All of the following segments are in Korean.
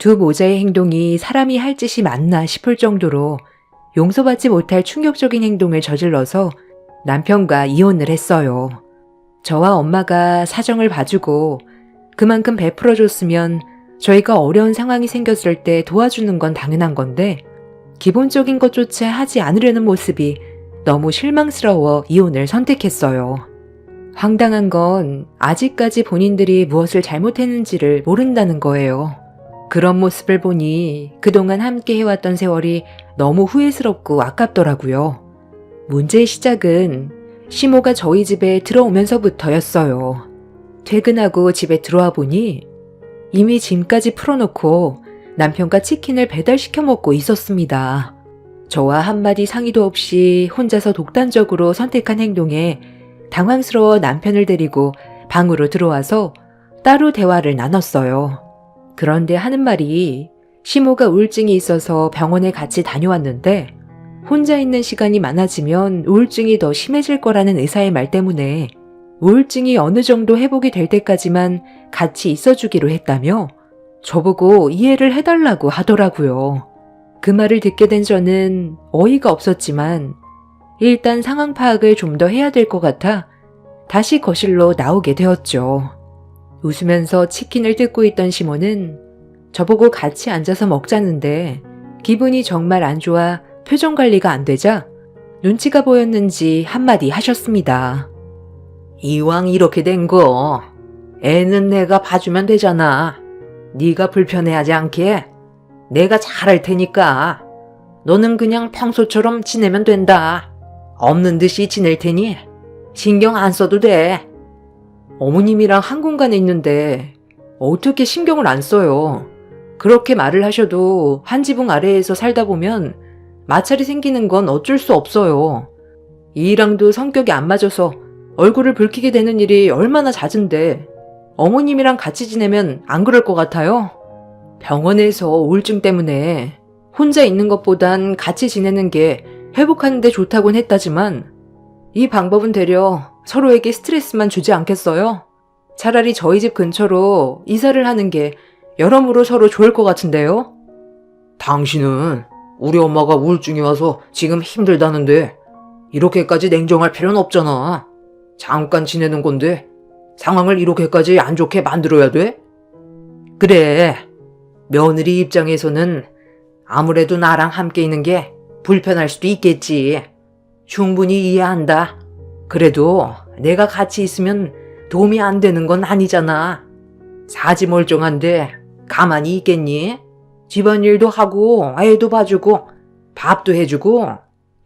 두 모자의 행동이 사람이 할 짓이 맞나 싶을 정도로 용서받지 못할 충격적인 행동을 저질러서 남편과 이혼을 했어요. 저와 엄마가 사정을 봐주고 그만큼 베풀어줬으면 저희가 어려운 상황이 생겼을 때 도와주는 건 당연한 건데 기본적인 것조차 하지 않으려는 모습이 너무 실망스러워 이혼을 선택했어요. 황당한 건 아직까지 본인들이 무엇을 잘못했는지를 모른다는 거예요. 그런 모습을 보니 그동안 함께 해왔던 세월이 너무 후회스럽고 아깝더라고요. 문제의 시작은 시모가 저희 집에 들어오면서부터였어요. 퇴근하고 집에 들어와 보니 이미 짐까지 풀어놓고 남편과 치킨을 배달시켜 먹고 있었습니다. 저와 한마디 상의도 없이 혼자서 독단적으로 선택한 행동에 당황스러워 남편을 데리고 방으로 들어와서 따로 대화를 나눴어요. 그런데 하는 말이 시모가 우울증이 있어서 병원에 같이 다녀왔는데 혼자 있는 시간이 많아지면 우울증이 더 심해질 거라는 의사의 말 때문에 우울증이 어느 정도 회복이 될 때까지만 같이 있어주기로 했다며 저보고 이해를 해달라고 하더라고요. 그 말을 듣게 된 저는 어이가 없었지만 일단 상황 파악을 좀 더 해야 될 것 같아 다시 거실로 나오게 되었죠. 웃으면서 치킨을 뜯고 있던 시모는 저보고 같이 앉아서 먹자는데 기분이 정말 안 좋아 표정 관리가 안 되자 눈치가 보였는지 한마디 하셨습니다. 이왕 이렇게 된 거 애는 내가 봐주면 되잖아. 네가 불편해하지 않게 내가 잘할 테니까 너는 그냥 평소처럼 지내면 된다. 없는 듯이 지낼 테니 신경 안 써도 돼. 어머님이랑 한 공간에 있는데 어떻게 신경을 안 써요. 그렇게 말을 하셔도 한 지붕 아래에서 살다 보면 마찰이 생기는 건 어쩔 수 없어요. 이랑도 성격이 안 맞아서 얼굴을 붉히게 되는 일이 얼마나 잦은데 어머님이랑 같이 지내면 안 그럴 것 같아요? 병원에서 우울증 때문에 혼자 있는 것보단 같이 지내는 게 회복하는 데 좋다곤 했다지만 이 방법은 되려 서로에게 스트레스만 주지 않겠어요? 차라리 저희 집 근처로 이사를 하는 게 여러모로 서로 좋을 것 같은데요? 당신은 우리 엄마가 우울증이 와서 지금 힘들다는데 이렇게까지 냉정할 필요는 없잖아. 잠깐 지내는 건데 상황을 이렇게까지 안 좋게 만들어야 돼? 그래, 며느리 입장에서는 아무래도 나랑 함께 있는 게 불편할 수도 있겠지. 충분히 이해한다. 그래도 내가 같이 있으면 도움이 안 되는 건 아니잖아. 사지 멀쩡한데 가만히 있겠니? 집안일도 하고 애도 봐주고 밥도 해주고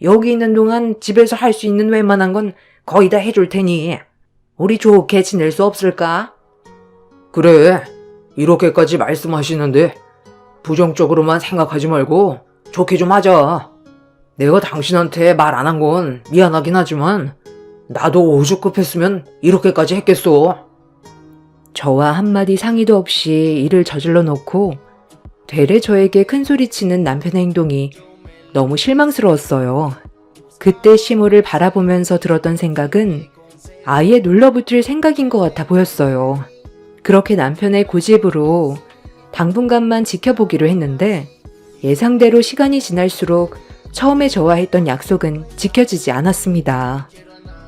여기 있는 동안 집에서 할 수 있는 웬만한 건 거의 다 해줄 테니 우리 좋게 지낼 수 없을까? 그래, 이렇게까지 말씀하시는데 부정적으로만 생각하지 말고 좋게 좀 하자. 내가 당신한테 말 안 한 건 미안하긴 하지만 나도 오죽급했으면 이렇게까지 했겠어. 저와 한마디 상의도 없이 일을 저질러 놓고 되레 저에게 큰소리치는 남편의 행동이 너무 실망스러웠어요. 그때 시모를 바라보면서 들었던 생각은 아예 눌러붙을 생각인 것 같아 보였어요. 그렇게 남편의 고집으로 당분간만 지켜보기로 했는데 예상대로 시간이 지날수록 처음에 저와 했던 약속은 지켜지지 않았습니다.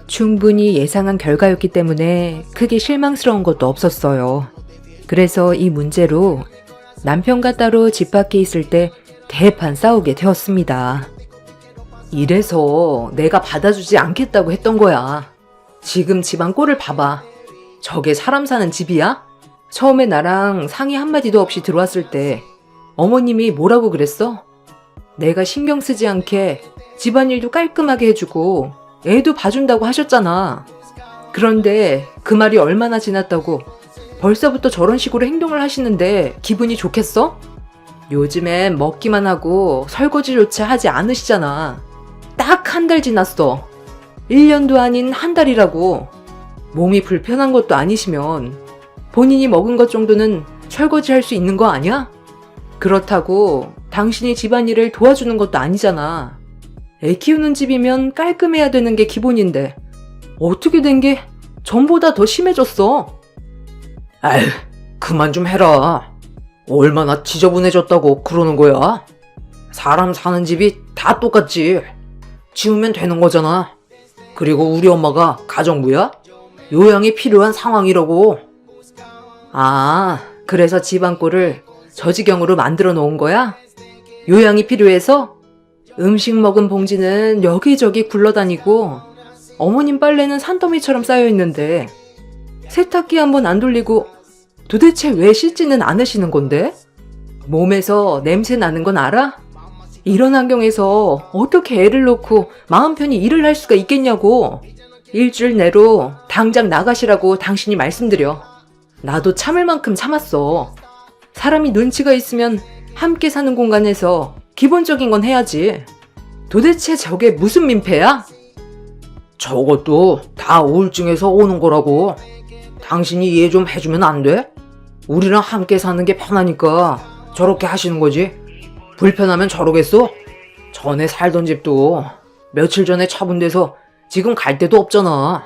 충분히 예상한 결과였기 때문에 크게 실망스러운 것도 없었어요. 그래서 이 문제로 남편과 따로 집 밖에 있을 때 대판 싸우게 되었습니다. 이래서 내가 받아주지 않겠다고 했던 거야. 지금 집안 꼴을 봐봐. 저게 사람 사는 집이야? 처음에 나랑 상의 한마디도 없이 들어왔을 때 어머님이 뭐라고 그랬어? 내가 신경 쓰지 않게 집안일도 깔끔하게 해주고 애도 봐준다고 하셨잖아. 그런데 그 말이 얼마나 지났다고 벌써부터 저런 식으로 행동을 하시는데 기분이 좋겠어? 요즘엔 먹기만 하고 설거지조차 하지 않으시잖아. 딱 한 달 지났어. 1년도 아닌 한 달이라고. 몸이 불편한 것도 아니시면 본인이 먹은 것 정도는 설거지할 수 있는 거 아니야? 그렇다고 당신이 집안일을 도와주는 것도 아니잖아. 애 키우는 집이면 깔끔해야 되는 게 기본인데 어떻게 된 게 전보다 더 심해졌어? 아휴, 그만 좀 해라. 얼마나 지저분해졌다고 그러는 거야? 사람 사는 집이 다 똑같지. 지우면 되는 거잖아. 그리고 우리 엄마가 가정부야? 요양이 필요한 상황이라고. 아, 그래서 집안꼴을 저 지경으로 만들어 놓은 거야? 요양이 필요해서? 음식 먹은 봉지는 여기저기 굴러다니고 어머님 빨래는 산더미처럼 쌓여있는데 세탁기 한번 안 돌리고 도대체 왜 씻지는 않으시는 건데? 몸에서 냄새 나는 건 알아? 이런 환경에서 어떻게 애를 놓고 마음 편히 일을 할 수가 있겠냐고. 일주일 내로 당장 나가시라고 당신이 말씀드려. 나도 참을 만큼 참았어. 사람이 눈치가 있으면 함께 사는 공간에서 기본적인 건 해야지. 도대체 저게 무슨 민폐야? 저것도 다 우울증에서 오는 거라고. 당신이 이해 좀 해주면 안 돼? 우리랑 함께 사는 게 편하니까 저렇게 하시는 거지. 불편하면 저러겠어? 전에 살던 집도 며칠 전에 처분돼서 지금 갈 데도 없잖아.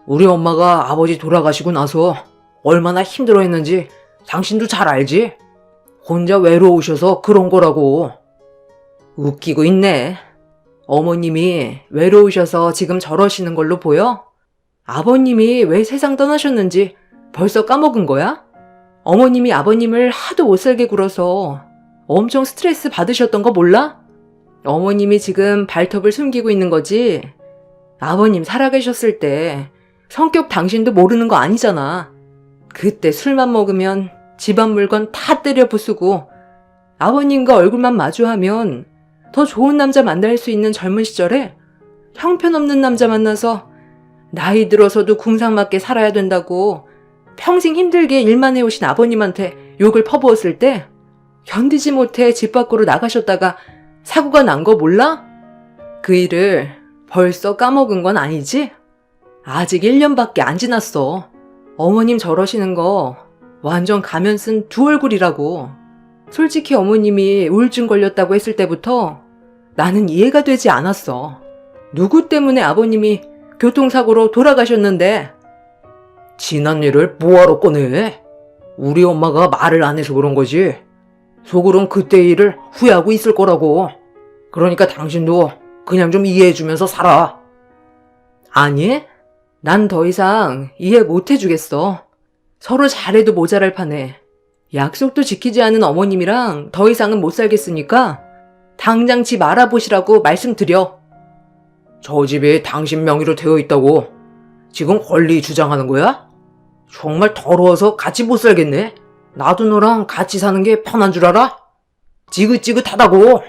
우리 엄마가 아버지 돌아가시고 나서 얼마나 힘들어했는지 당신도 잘 알지? 혼자 외로우셔서 그런 거라고. 웃기고 있네. 어머님이 외로우셔서 지금 저러시는 걸로 보여? 아버님이 왜 세상 떠나셨는지 벌써 까먹은 거야? 어머님이 아버님을 하도 못살게 굴어서 엄청 스트레스 받으셨던 거 몰라? 어머님이 지금 발톱을 숨기고 있는 거지? 아버님 살아계셨을 때 성격 당신도 모르는 거 아니잖아. 그때 술만 먹으면 집안 물건 다 때려 부수고 아버님과 얼굴만 마주하면 더 좋은 남자 만날 수 있는 젊은 시절에 형편없는 남자 만나서 나이 들어서도 궁상맞게 살아야 된다고 평생 힘들게 일만 해오신 아버님한테 욕을 퍼부었을 때 견디지 못해 집 밖으로 나가셨다가 사고가 난 거 몰라? 그 일을 벌써 까먹은 건 아니지? 아직 1년밖에 안 지났어. 어머님 저러시는 거 완전 가면 쓴 두 얼굴이라고. 솔직히 어머님이 우울증 걸렸다고 했을 때부터 나는 이해가 되지 않았어. 누구 때문에 아버님이 교통사고로 돌아가셨는데? 지난 일을 뭐하러 꺼내? 우리 엄마가 말을 안 해서 그런 거지. 속으론 그때 일을 후회하고 있을 거라고. 그러니까 당신도 그냥 좀 이해해주면서 살아. 아니, 난 더 이상 이해 못 해주겠어. 서로 잘해도 모자랄 판에 약속도 지키지 않은 어머님이랑 더 이상은 못 살겠으니까 당장 집 알아보시라고 말씀드려. 저 집이 당신 명의로 되어 있다고 지금 권리 주장하는 거야? 정말 더러워서 같이 못 살겠네. 나도 너랑 같이 사는 게 편한 줄 알아? 지긋지긋하다고.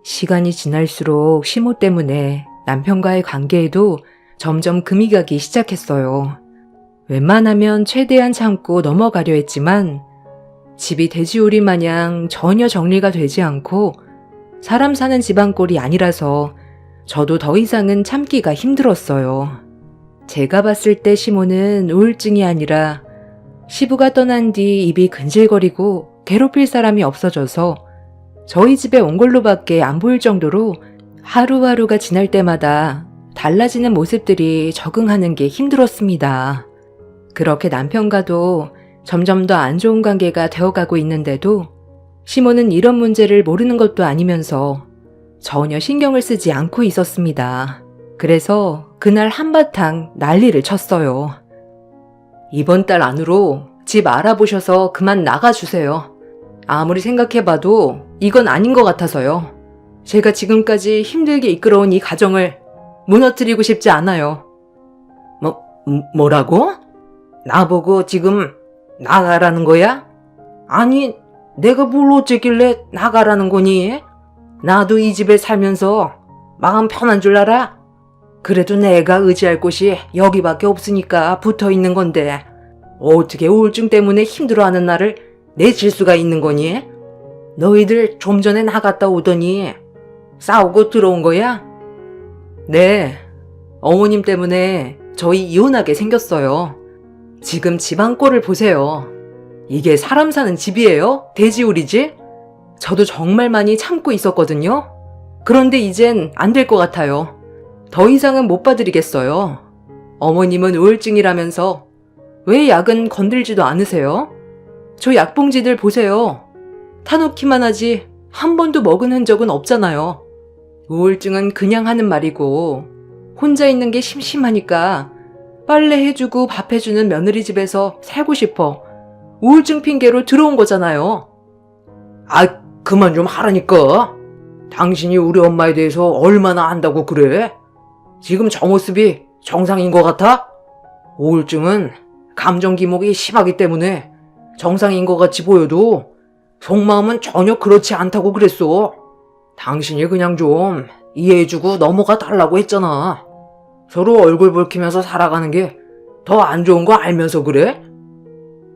시간이 지날수록 시모 때문에 남편과의 관계에도 점점 금이 가기 시작했어요. 웬만하면 최대한 참고 넘어가려 했지만 집이 돼지우리 마냥 전혀 정리가 되지 않고 사람 사는 집안꼴이 아니라서 저도 더 이상은 참기가 힘들었어요. 제가 봤을 때 시모는 우울증이 아니라 시부가 떠난 뒤 입이 근질거리고 괴롭힐 사람이 없어져서 저희 집에 온 걸로밖에 안 보일 정도로 하루하루가 지날 때마다 달라지는 모습들이 적응하는 게 힘들었습니다. 그렇게 남편과도 점점 더 안 좋은 관계가 되어가고 있는데도 시모는 이런 문제를 모르는 것도 아니면서 전혀 신경을 쓰지 않고 있었습니다. 그래서 그날 한바탕 난리를 쳤어요. 이번 달 안으로 집 알아보셔서 그만 나가주세요. 아무리 생각해봐도 이건 아닌 것 같아서요. 제가 지금까지 힘들게 이끌어온 이 가정을 무너뜨리고 싶지 않아요. 뭐라고? 나보고 지금 나가라는 거야? 아니, 내가 뭘 어쨌길래 나가라는 거니? 나도 이 집에 살면서 마음 편한 줄 알아? 그래도 내가 의지할 곳이 여기밖에 없으니까 붙어 있는 건데 어떻게 우울증 때문에 힘들어하는 나를 내칠 수가 있는 거니? 너희들 좀 전에 나갔다 오더니 싸우고 들어온 거야? 네, 어머님 때문에 저희 이혼하게 생겼어요. 지금 집안꼴을 보세요. 이게 사람 사는 집이에요? 돼지우리지? 저도 정말 많이 참고 있었거든요. 그런데 이젠 안 될 것 같아요. 더 이상은 못 봐드리겠어요. 어머님은 우울증이라면서 왜 약은 건들지도 않으세요? 저 약봉지들 보세요. 타놓기만 하지 한 번도 먹은 흔적은 없잖아요. 우울증은 그냥 하는 말이고 혼자 있는 게 심심하니까 빨래 해주고 밥 해주는 며느리 집에서 살고 싶어 우울증 핑계로 들어온 거잖아요. 아, 그만 좀 하라니까. 당신이 우리 엄마에 대해서 얼마나 안다고 그래? 지금 저 모습이 정상인 것 같아? 우울증은 감정 기복이 심하기 때문에 정상인 것 같이 보여도 속마음은 전혀 그렇지 않다고 그랬어. 당신이 그냥 좀 이해해주고 넘어가 달라고 했잖아. 서로 얼굴 붉히면서 살아가는 게 더 안 좋은 거 알면서 그래?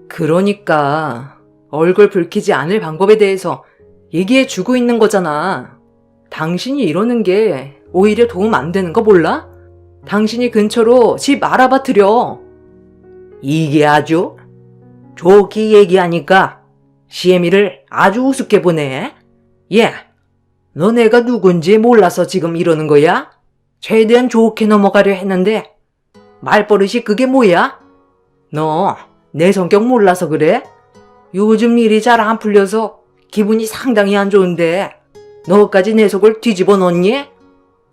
그러니까 얼굴 붉히지 않을 방법에 대해서 얘기해 주고 있는 거잖아. 당신이 이러는 게 오히려 도움 안 되는 거 몰라? 당신이 근처로 집 알아봐 드려. 이게 아주 좋게 얘기하니까 시애미를 아주 우습게 보네. 예, 너 내가 누군지 몰라서 지금 이러는 거야? 최대한 좋게 넘어가려 했는데 말버릇이 그게 뭐야? 너 내 성격 몰라서 그래? 요즘 일이 잘 안 풀려서 기분이 상당히 안 좋은데 너까지 내 속을 뒤집어 놓니?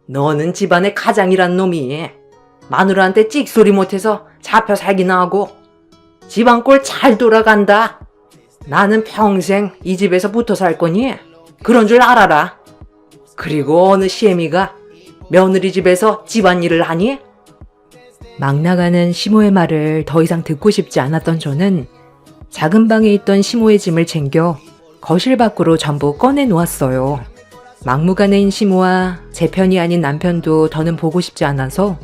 너는 집안의 가장이란 놈이 마누라한테 찍소리 못해서 잡혀 살기나 하고 집안 꼴 잘 돌아간다. 나는 평생 이 집에서 붙어 살 거니 그런 줄 알아라. 그리고 어느 시애미가 며느리 집에서 집안일을 하니? 막 나가는 시모의 말을 더 이상 듣고 싶지 않았던 저는 작은 방에 있던 시모의 짐을 챙겨 거실 밖으로 전부 꺼내 놓았어요. 막무가내인 시모와 제 편이 아닌 남편도 더는 보고 싶지 않아서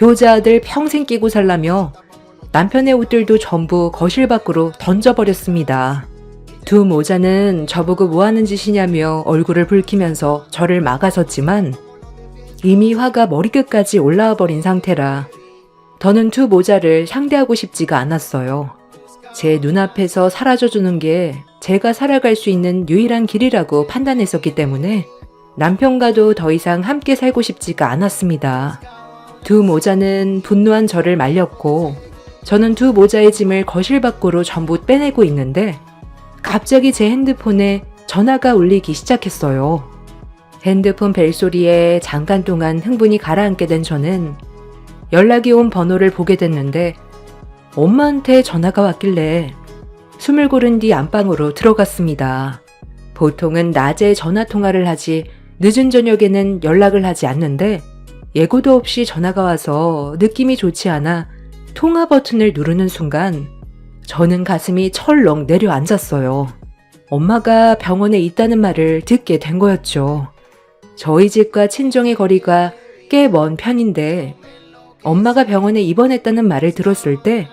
효자 아들 평생 끼고 살라며 남편의 옷들도 전부 거실 밖으로 던져버렸습니다. 두 모자는 저보고 뭐하는 짓이냐며 얼굴을 붉히면서 저를 막아섰지만 이미 화가 머리끝까지 올라와 버린 상태라 더는 두 모자를 상대하고 싶지가 않았어요. 제 눈앞에서 사라져주는 게 제가 살아갈 수 있는 유일한 길이라고 판단했었기 때문에 남편과도 더 이상 함께 살고 싶지가 않았습니다. 두 모자는 분노한 저를 말렸고 저는 두 모자의 짐을 거실 밖으로 전부 빼내고 있는데 갑자기 제 핸드폰에 전화가 울리기 시작했어요. 핸드폰 벨소리에 잠깐 동안 흥분이 가라앉게 된 저는 연락이 온 번호를 보게 됐는데 엄마한테 전화가 왔길래 숨을 고른 뒤 안방으로 들어갔습니다. 보통은 낮에 전화 통화를 하지 늦은 저녁에는 연락을 하지 않는데 예고도 없이 전화가 와서 느낌이 좋지 않아 통화 버튼을 누르는 순간 저는 가슴이 철렁 내려앉았어요. 엄마가 병원에 있다는 말을 듣게 된 거였죠. 저희 집과 친정의 거리가 꽤 먼 편인데 엄마가 병원에 입원했다는 말을 들었을 때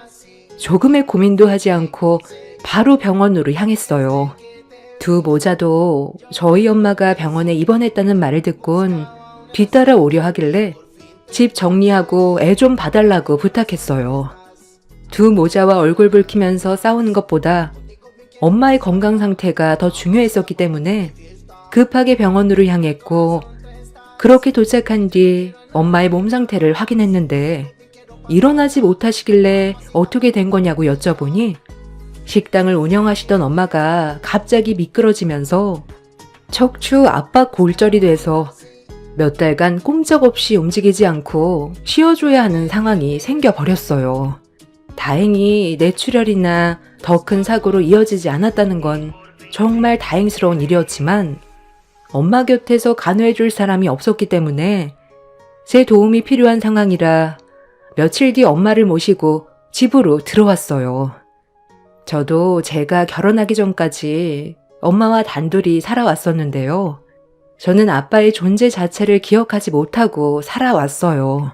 조금의 고민도 하지 않고 바로 병원으로 향했어요. 두 모자도 저희 엄마가 병원에 입원했다는 말을 듣곤 뒤따라 오려 하길래 집 정리하고 애 좀 봐달라고 부탁했어요. 두 모자와 얼굴 붉히면서 싸우는 것보다 엄마의 건강 상태가 더 중요했었기 때문에 급하게 병원으로 향했고 그렇게 도착한 뒤 엄마의 몸 상태를 확인했는데 일어나지 못하시길래 어떻게 된 거냐고 여쭤보니 식당을 운영하시던 엄마가 갑자기 미끄러지면서 척추 압박 골절이 돼서 몇 달간 꼼짝없이 움직이지 않고 쉬어줘야 하는 상황이 생겨버렸어요. 다행히 뇌출혈이나 더 큰 사고로 이어지지 않았다는 건 정말 다행스러운 일이었지만 엄마 곁에서 간호해줄 사람이 없었기 때문에 제 도움이 필요한 상황이라 며칠 뒤 엄마를 모시고 집으로 들어왔어요. 저도 제가 결혼하기 전까지 엄마와 단둘이 살아왔었는데요. 저는 아빠의 존재 자체를 기억하지 못하고 살아왔어요.